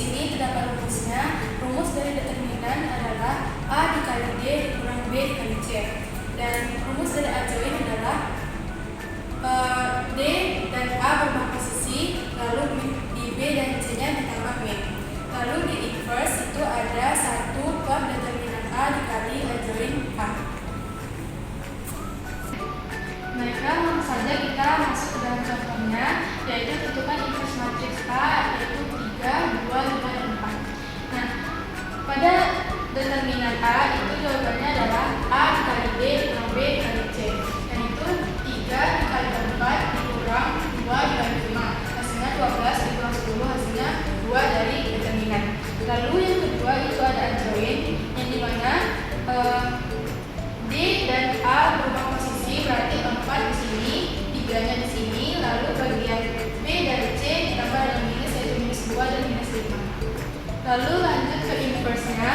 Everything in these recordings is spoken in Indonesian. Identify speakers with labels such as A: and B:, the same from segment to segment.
A: sini terdapat rumusnya. Rumus dari determinan adalah A dikali D dikurang B dikali C. Dan rumus dari adjoin adalah D dan A berubah posisi, lalu di B dan C nya ditambah min. Lalu di inverse itu ada 1 per determinan A dikali adjoin A. Baiklah, langsung saja kita masuk ke dalam contohnya, yaitu tentukan inverse matriks A, yaitu 3, 2, 5, dan 4. Nah, pada determinan A itu jawabannya adalah A dikali D dikurang B dikali C. Dan itu 3 dikali 4 dikurang 2 dikali 5. Hasilnya 12 dikurang 10, hasilnya 2 dari determinan. Lalu yang kedua itu ada adjoin, yang dimana D dan A berubah posisi, berarti 4 di sini, 3-nya di sini, lalu bagian B dan C ditambah dengan minus, yaitu minus 2 dan minus 5. Lalu lanjut ke inverse-nya.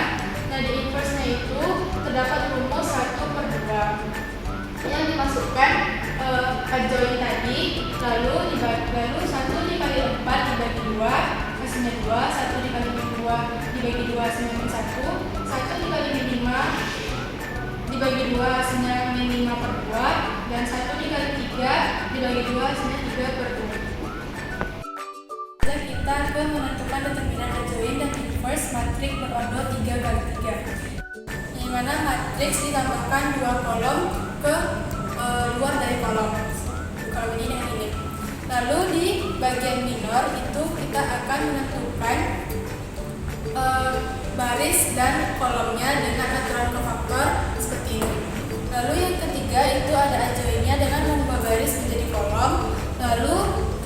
A: Nah, di inverse-nya itu terdapat rumus 1 per 2 yang dimasukkan adjoin tadi, lalu 1 dikali 4 dibagi 2, hasilnya 2, 1 dikali 2 dibagi 2 hasilnya min 1, 1 dikali min 5 dibagi 2 hasilnya min 5 per 2, dan 1 dikali 3 dibagi 2 hasilnya 3 per 2. Kita ke menentukan determinan adjoin dan inverse matriks berordo 3 kali 3, di mana matriks ditambahkan 2 kolom ke luar dari kolom ini dengan ini. Lalu di bagian minor itu kita akan menentukan baris dan kolomnya dengan aturan kofaktor seperti ini. Lalu yang ketiga itu ada adjoinnya dengan mengubah baris menjadi kolom. Lalu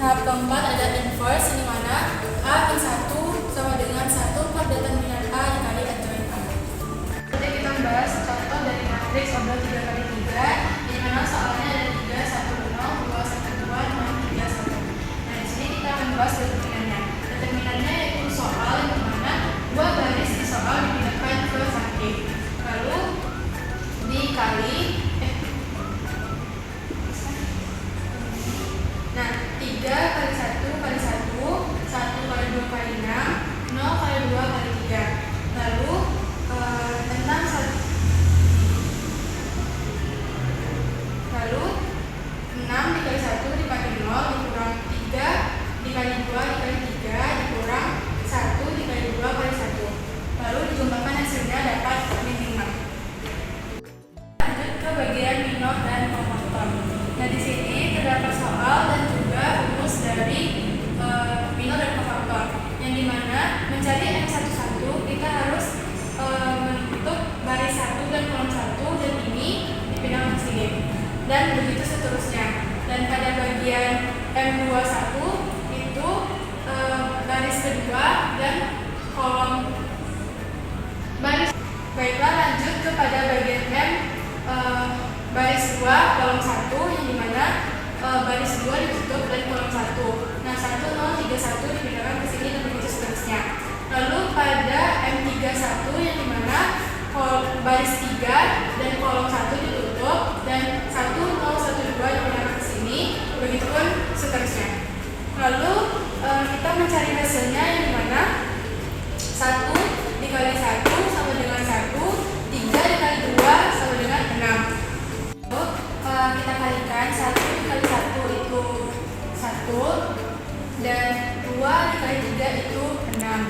A: tahap keempat ada inverse, di mana A min 1 sama dengan 1 per determinan A dikali adjoin A. Jadi kita membahas contoh dari matriks ordo 3 kali 3, di mana soalnya ada 3, 1, 0, 2, 1, 2, 0, 3, 1. Nah, di sini kita akan membahas determinannya. Determinannya yaitu soal di mana 2 baris di soal dipindahkan ke samping, lalu dikali nah 3 kali 1 kali 1, 1 kali 2 kali 6, 0 kali 2 kali 3. Lalu tentang 1, lalu 6 dikali 1 dibagi 0 dikurang 3 dikali 2 dikali 3 dikurang 1 dikali 2 kali 1. Lalu dijumlahkan hasilnya dapat min 5. Lanjut ke bagian minor dan kofaktor. Nah, di sini terdapat soal dan juga rumus dari minor dan kofaktor, yang dimana mencari M11 kita harus membentuk baris 1 dan kolom 1, dan ini dipindahkan ke sini, dan begitu seterusnya. Dan pada bagian M21 itu baris kedua dan kolom baris. Baiklah, lanjut kepada bagian M baris 2 kolom 1, yang dimana baris 2 ditutup dan kolom 1. Nah, 1, 0, 3, 1 dipindahkan ke sini dan begitu seterusnya. Lalu pada M31 yang dimana baris 3 dan kolom 1 ditutup dan 1, 0, 1, 2 dipindahkan ke sini, begitupun seterusnya. Lalu kita mencari hasilnya, yang dimana 1 dikali 1 sama dengan 1, 3 dikali 2 sama dengan 6. Lalu kita kalikan 1 dikali 1 itu 1, dan 2 dikali 3 itu 6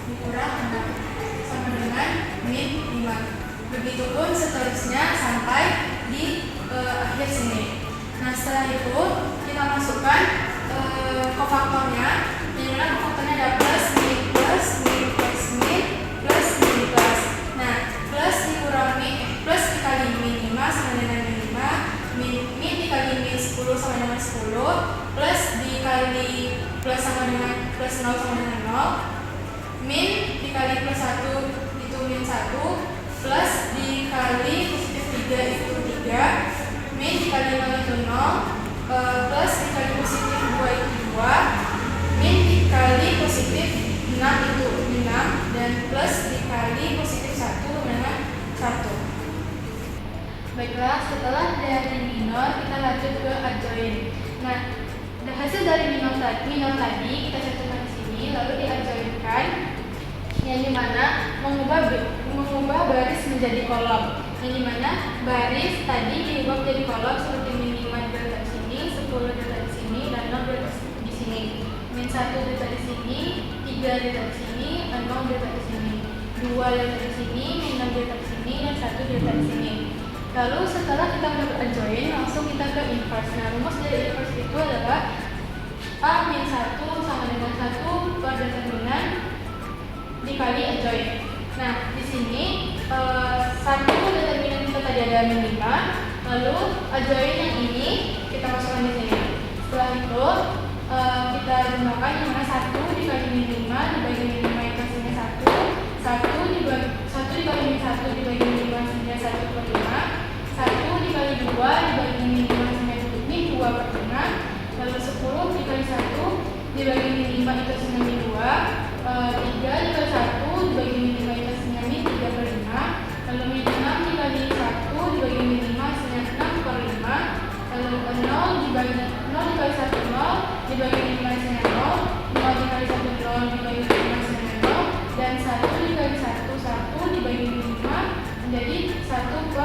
A: dikurang 6 sama dengan min 5. Begitupun seterusnya sampai di akhir sini. Nah, setelah itu kita masukkan kofaktornya, yang mana kofaktornya ada plus, min, plus, min, plus, min, plus, min, plus. Nah, plus dikurang min, plus dikali min 5 sama dengan min 5, min dikali min 10 sama dengan 10, plus dikali plus sama dengan plus 0 sama dengan 0, min dikali plus 1 itu min 1, plus dikali positif 3 itu 3, min dikali 0 itu 0, plus dikali positif 2 itu 2, min dikali positif 6 itu 6, dan plus dikali positif 1 dengan 1. Baiklah, setelah dari minor kita lanjut ke adjoin. Nah, hasil dari minor tadi kita cantumkan di sini. sini, lalu diajarkan yang dimana mengubah baris menjadi kolom, yang dimana baris tadi diubah menjadi kolom seperti min 5 data di sini, 10 data di sini, dan 0 data di sini, min 1 data di sini, 3 data di sini, 0 data di sini, 2 data di sini, min 6 data di sini, dan 1 data di sini. Lalu setelah kita mendapat adjoint, langsung kita ke inverse. Nah, rumus dari inverse itu adalah A min 1 sama dengan 1 per determinan dikali adjoint. Nah, di sini 1 determinan kita tadi ada min 5, lalu adjoint yang ini kita masukkan di sini. Setelah itu kita gunakan yang mana 1 dikali min 5 dibagi min 5 yang hasilnya 1 dikali min 1 dibagi min 5 hasilnya 1 per 5, 1 dikali 2 dibagi min 5 hasilnya min 2 per 5, lalu 10 dikali 1 dibagi min 5 itu hasilnya min 2, 3 dikali 1 dibagi min 5 itu hasilnya min 3 per 5, lalu min 6 dikali 1 dibagi min 5 hasilnya 6 per 5, lalu 0 dikali 1 0 dibagi min 5 hasilnya 0, 0 dikali 1 0 dibagi min 5 hasilnya 0, dan 1 dikali 1 1 dibagi min 5 menjadi 1